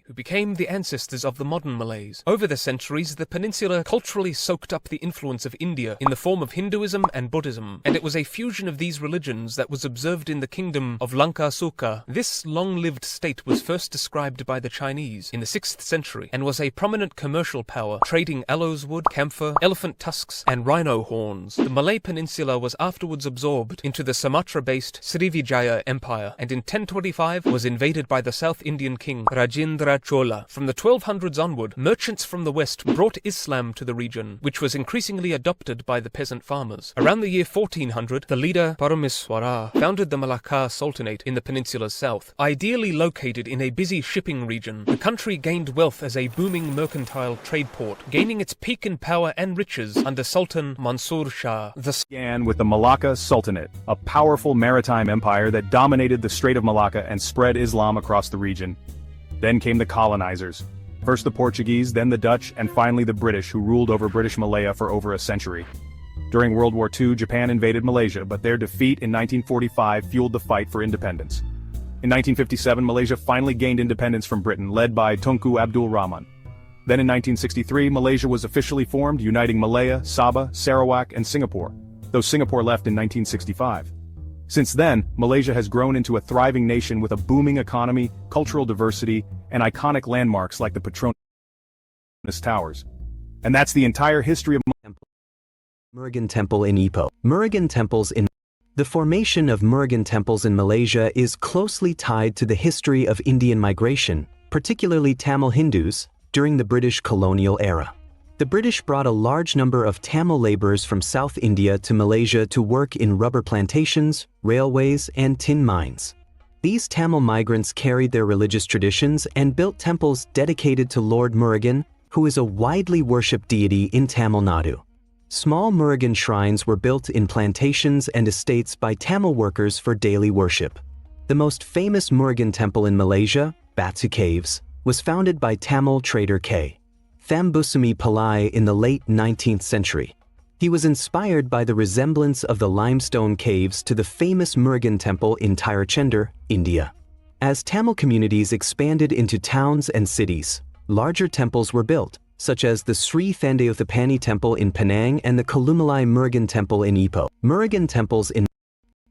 who became the ancestors of the modern Malays. Over the centuries, the peninsula culturally soaked up the influence of India in the form of Hinduism and Buddhism, and it was a fusion of these religions that was observed in the kingdom of Lanka Sukha. This long-lived state was first described by the Chinese in the 6th century and was a prominent commercial power, trading aloes wood, camphor, elephant tusks, and rhino horns. The Malay peninsula was afterwards absorbed into the Sumatra-based Srivijaya Empire, and in 1025 was invaded by the South Indian king Rajendra Chola. From the 1200s onward, merchants from the west brought Islam to the region, which was increasingly adopted by the peasant farmers. Around the year 1400, the leader Parameswara founded the Malacca Sultanate in the peninsula's south. Ideally located in a busy shipping region, the country gained wealth as a booming mercantile trade port, gaining its peak in power and riches under Sultan Mansur Shah. The Began with the Malacca Sultanate, a powerful maritime empire that dominated the Strait of Malacca and spread Islam across the region. Then came the colonizers. First the Portuguese, then the Dutch, and finally the British, who ruled over British Malaya for over a century. During World War II, Japan invaded Malaysia, but their defeat in 1945 fueled the fight for independence. In 1957, Malaysia finally gained independence from Britain, led by Tunku Abdul Rahman. Then in 1963, Malaysia was officially formed, uniting Malaya, Sabah, Sarawak, and Singapore, though Singapore left in 1965. Since then, Malaysia has grown into a thriving nation with a booming economy, cultural diversity, and iconic landmarks like the Petronas Towers. And that's the entire history of Murugan Temple in Ipoh. Murugan temples in The formation of Murugan temples in Malaysia is closely tied to the history of Indian migration, particularly Tamil Hindus, during the British colonial era. The British brought a large number of Tamil laborers from South India to Malaysia to work in rubber plantations, railways, and tin mines. These Tamil migrants carried their religious traditions and built temples dedicated to Lord Murugan, who is a widely worshipped deity in Tamil Nadu. Small Murugan shrines were built in plantations and estates by Tamil workers for daily worship. The most famous Murugan temple in Malaysia, Batu Caves, was founded by Tamil trader K. Thambusami Pillai in the late 19th century. He was inspired by the resemblance of the limestone caves to the famous Murugan temple in Tirachendur, India. As Tamil communities expanded into towns and cities, larger temples were built, such as the Sri Thandayuthapani temple in Penang and the Kolumalai Murugan temple in Ipoh. Murugan temples in